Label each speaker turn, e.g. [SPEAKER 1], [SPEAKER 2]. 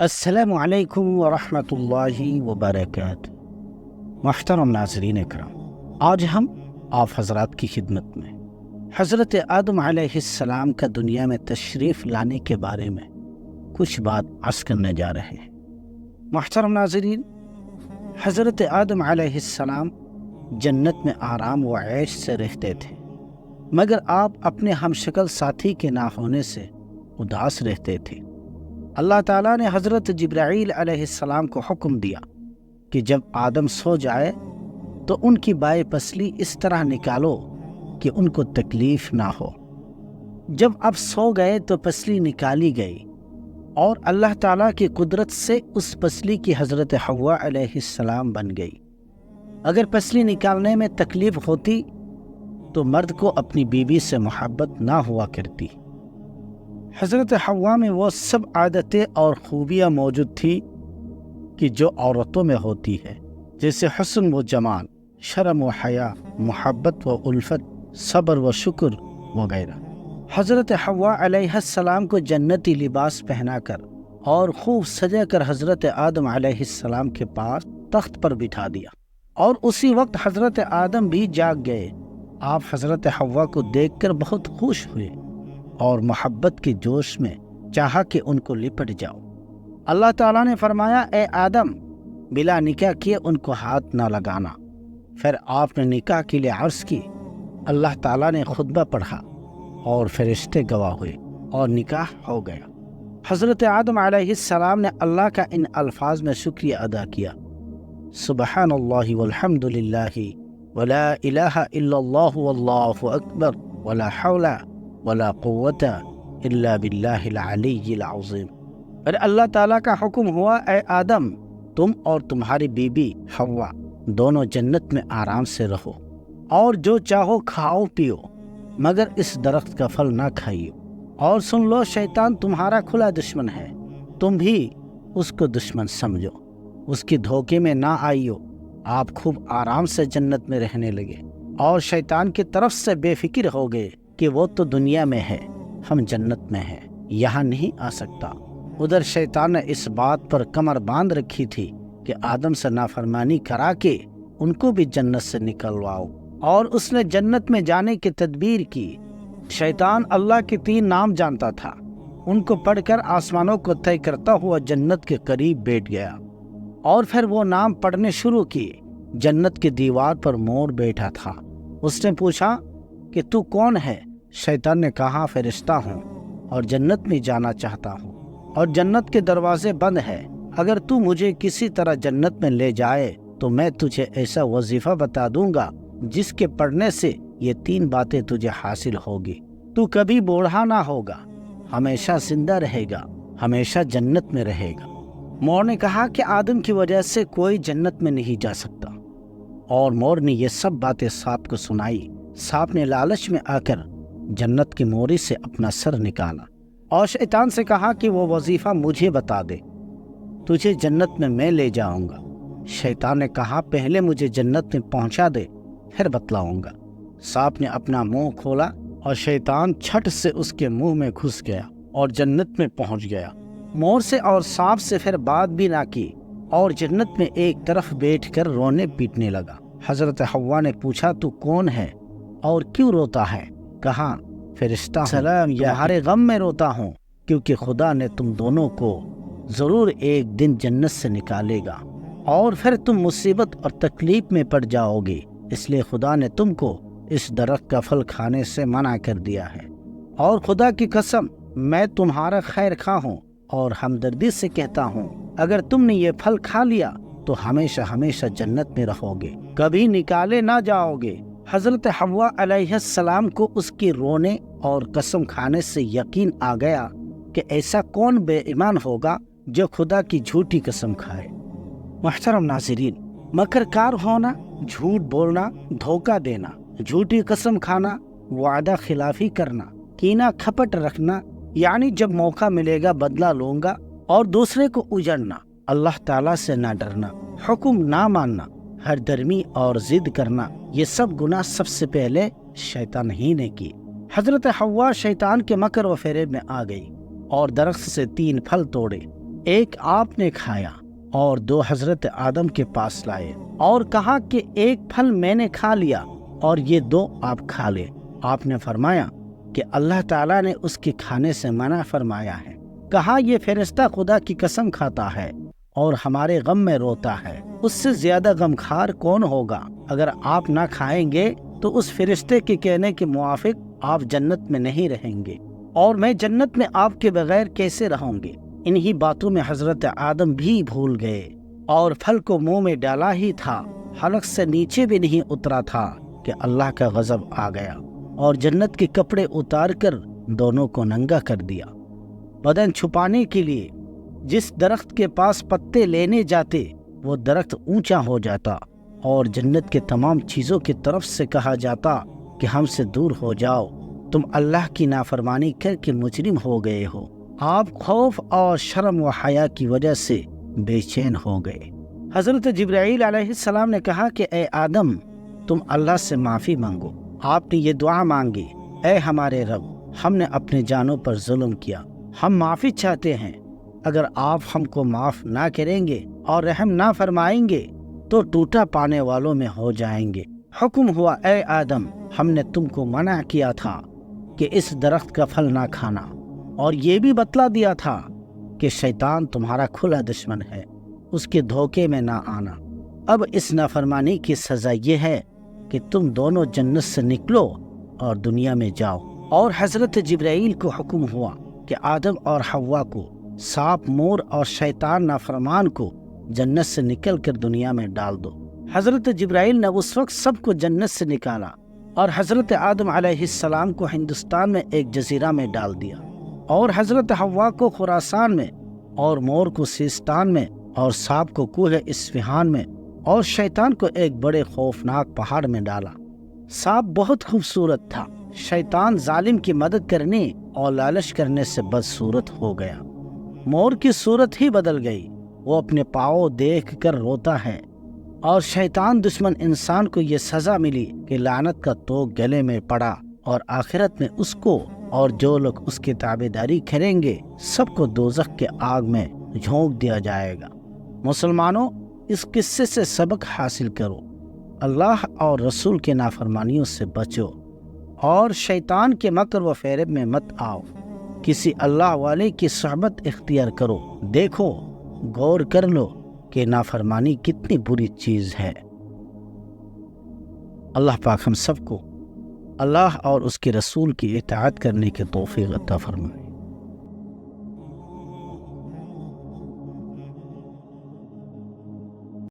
[SPEAKER 1] السلام علیکم ورحمۃ اللہ وبرکاتہ۔ محترم ناظرین اکرام، آج ہم آپ حضرات کی خدمت میں حضرت آدم علیہ السلام کا دنیا میں تشریف لانے کے بارے میں کچھ بات عرض کرنے جا رہے ہیں۔ محترم ناظرین، حضرت آدم علیہ السلام جنت میں آرام و عیش سے رہتے تھے، مگر آپ اپنے ہم شکل ساتھی کے نہ ہونے سے اداس رہتے تھے۔ اللہ تعالیٰ نے حضرت جبرائیل علیہ السلام کو حکم دیا کہ جب آدم سو جائے تو ان کی بائیں پسلی اس طرح نکالو کہ ان کو تکلیف نہ ہو۔ جب اب سو گئے تو پسلی نکالی گئی اور اللہ تعالیٰ کی قدرت سے اس پسلی کی حضرت حوا علیہ السلام بن گئی۔ اگر پسلی نکالنے میں تکلیف ہوتی تو مرد کو اپنی بیوی سے محبت نہ ہوا کرتی۔ حضرت حوا میں وہ سب عادتیں اور خوبیاں موجود تھی کہ جو عورتوں میں ہوتی ہے، جیسے حسن و جمال، شرم و حیا، محبت و الفت، صبر و شکر وغیرہ۔ حضرت حوا علیہ السلام کو جنتی لباس پہنا کر اور خوب سجا کر حضرت آدم علیہ السلام کے پاس تخت پر بٹھا دیا، اور اسی وقت حضرت آدم بھی جاگ گئے۔ آپ حضرت حوا کو دیکھ کر بہت خوش ہوئے اور محبت کے جوش میں چاہا کہ ان کو لپٹ جاؤ۔ اللہ تعالیٰ نے فرمایا، اے آدم، بلا نکاح کیے ان کو ہاتھ نہ لگانا۔ پھر آپ نے نکاح کے لیے عرض کی، اللہ تعالیٰ نے خطبہ پڑھا اور فرشتے گواہ ہوئے اور نکاح ہو گیا۔ حضرت آدم علیہ السلام نے اللہ کا ان الفاظ میں شکریہ ادا کیا، سبحان اللہ والحمد للہ ولا الہ الا اللہ واللہ اکبر ولا حول ولا قوت الا باللہ العلی العظیم۔ پھر اللہ تعالیٰ کا حکم ہوا، اے آدم، تم اور تمہاری بیوی حوا دونوں جنت میں آرام سے رہو اور جو چاہو کھاؤ پیو، مگر اس درخت کا پھل نہ کھائیو۔ اور سن لو، شیطان تمہارا کھلا دشمن ہے، تم بھی اس کو دشمن سمجھو، اس کی دھوکے میں نہ آئیو۔ آپ خوب آرام سے جنت میں رہنے لگے اور شیطان کی طرف سے بے فکر ہو گئے کہ وہ تو دنیا میں ہے، ہم جنت میں ہیں، یہاں نہیں آ سکتا۔ ادھر شیطان نے اس بات پر کمر باندھ رکھی تھی کہ آدم سے نافرمانی کرا کے ان کو بھی جنت سے نکلواؤ، اور اس نے جنت میں جانے کی تدبیر کی۔ شیطان اللہ کے 3 نام جانتا تھا، ان کو پڑھ کر آسمانوں کو طے کرتا ہوا جنت کے قریب بیٹھ گیا، اور پھر وہ نام پڑھنے شروع کیے۔ جنت کی دیوار پر مور بیٹھا تھا۔ اس نے پوچھا کہ تو کون ہے؟ شیطان نے کہا، فرشتہ ہوں اور جنت میں جانا چاہتا ہوں، اور جنت کے دروازے بند ہیں۔ اگر تو مجھے کسی طرح جنت میں لے جائے تو میں تجھے ایسا وظیفہ بتا دوں گا جس کے پڑھنے سے یہ 3 باتیں تجھے حاصل ہوگی۔ تو کبھی بوڑھا نہ ہوگا، ہمیشہ زندہ رہے گا، ہمیشہ جنت میں رہے گا۔ مور نے کہا کہ آدم کی وجہ سے کوئی جنت میں نہیں جا سکتا، اور مور نے یہ سب باتیں سانپ کو سنائی۔ سانپ نے لالچ میں آ کر جنت کی موری سے اپنا سر نکالا اور شیطان سے کہا کہ وہ وظیفہ مجھے بتا دے، تجھے جنت میں لے جاؤں گا۔ شیطان نے کہا، پہلے مجھے جنت میں پہنچا دے، پھر بتلاؤں گا۔ سانپ نے اپنا منہ کھولا اور شیطان چھٹ سے اس کے منہ میں گھس گیا اور جنت میں پہنچ گیا۔ مور سے اور سانپ سے پھر بات بھی نہ کی اور جنت میں ایک طرف بیٹھ کر رونے پیٹنے لگا۔ حضرت حوا نے پوچھا، تو کون ہے اور کیوں روتا ہے؟ کہا، فرشتہ سلام، تمہارے غم میں روتا ہوں، کیونکہ خدا نے تم دونوں کو ضرور ایک دن جنت سے نکالے گا، اور پھر تم مصیبت اور تکلیف میں پڑ جاؤ گے، اس لیے خدا نے تم کو اس درخت کا پھل کھانے سے منع کر دیا ہے۔ اور خدا کی قسم، میں تمہارا خیر خواہ ہوں اور ہمدردی سے کہتا ہوں، اگر تم نے یہ پھل کھا لیا تو ہمیشہ ہمیشہ جنت میں رہو گے، کبھی نکالے نہ جاؤ گے۔ حضرت حوا علیہ السلام کو اس کی رونے اور قسم کھانے سے یقین آ گیا کہ ایسا کون بے ایمان ہوگا جو خدا کی جھوٹی قسم کھائے۔ محترم ناظرین، مکر کار ہونا، جھوٹ بولنا، دھوکہ دینا، جھوٹی قسم کھانا، وعدہ خلافی کرنا، کینہ کھپٹ رکھنا، یعنی جب موقع ملے گا بدلہ لوں گا، اور دوسرے کو اجڑنا، اللہ تعالیٰ سے نہ ڈرنا، حکم نہ ماننا، ہر درمی اور ضد کرنا، یہ سب گناہ سب سے پہلے شیطان ہی نے کی۔ حضرت حوا شیطان کے مکر و فریب میں آ گئی اور درخت سے 3 پھل توڑے ایک آپ نے کھایا اور 2 حضرت آدم کے پاس لائے اور کہا کہ ایک پھل میں نے کھا لیا اور یہ 2 آپ کھا لے۔ آپ نے فرمایا کہ اللہ تعالیٰ نے اس کے کھانے سے منع فرمایا ہے۔ کہا یہ فرشتہ خدا کی قسم کھاتا ہے اور ہمارے غم میں روتا ہے، اس سے زیادہ غمخوار کون ہوگا؟ اگر آپ نہ کھائیں گے تو اس فرشتے کے کہنے کے موافق آپ جنت میں نہیں رہیں گے، اور میں جنت میں آپ کے بغیر کیسے رہوں گے؟ انہی باتوں میں حضرت آدم بھی بھول گئے اور پھل کو منہ میں ڈالا ہی تھا، حلق سے نیچے بھی نہیں اترا تھا کہ اللہ کا غضب آ گیا اور جنت کے کپڑے اتار کر دونوں کو ننگا کر دیا۔ بدن چھپانے کے لیے جس درخت کے پاس پتے لینے جاتے وہ درخت اونچا ہو جاتا اور جنت کے تمام چیزوں کی طرف سے کہا جاتا کہ ہم سے دور ہو جاؤ، تم اللہ کی نافرمانی کر کے مجرم ہو گئے ہو۔ آپ خوف اور شرم و حیا کی وجہ سے بے چین ہو گئے۔ حضرت جبرائیل علیہ السلام نے کہا کہ اے آدم، تم اللہ سے معافی مانگو۔ آپ نے یہ دعا مانگی، اے ہمارے رب، ہم نے اپنے جانوں پر ظلم کیا، ہم معافی چاہتے ہیں۔ اگر آپ ہم کو معاف نہ کریں گے اور رحم نہ فرمائیں گے تو ٹوٹا پانے والوں میں ہو جائیں گے۔ حکم ہوا، اے آدم، ہم نے تم کو منع کیا تھا کہ اس درخت کا پھل نہ کھانا، اور یہ بھی بتلا دیا تھا کہ شیطان تمہارا کھلا دشمن ہے، اس کے دھوکے میں نہ آنا۔ اب اس نافرمانی کی سزا یہ ہے کہ تم دونوں جنت سے نکلو اور دنیا میں جاؤ۔ اور حضرت جبرائیل کو حکم ہوا کہ آدم اور حوا کو، سانپ، مور اور شیطان نافرمان کو جنت سے نکل کر دنیا میں ڈال دو۔ حضرت جبرائیل نے اس وقت سب کو جنت سے نکالا اور حضرت آدم علیہ السلام کو ہندوستان میں ایک جزیرہ میں ڈال دیا، اور حضرت حوا کو خراسان میں، اور مور کو سیستان میں، اور سانپ کو کوہ اصفہان میں، اور شیطان کو ایک بڑے خوفناک پہاڑ میں ڈالا۔ سانپ بہت خوبصورت تھا، شیطان ظالم کی مدد کرنے اور لالچ کرنے سے بدصورت ہو گیا۔ مور کی صورت ہی بدل گئی، وہ اپنے پاؤں دیکھ کر روتا ہے، اور شیطان دشمن انسان کو یہ سزا ملی کہ لعنت کا توق گلے میں پڑا، اور آخرت میں اس کو اور جو لوگ اس کی تابعداری کریں گے سب کو دوزخ کے آگ میں جھونک دیا جائے گا۔ مسلمانوں، اس قصے سے سبق حاصل کرو، اللہ اور رسول کے نافرمانیوں سے بچو، اور شیطان کے مکر و فریب میں مت آؤ۔ کسی اللہ والے کی صحبت اختیار کرو، دیکھو، غور کر لو کہ نافرمانی کتنی بری چیز ہے۔ اللہ پاک ہم سب کو اللہ اور اس کے رسول کی اطاعت کرنے کی توفیق عطا فرمائے۔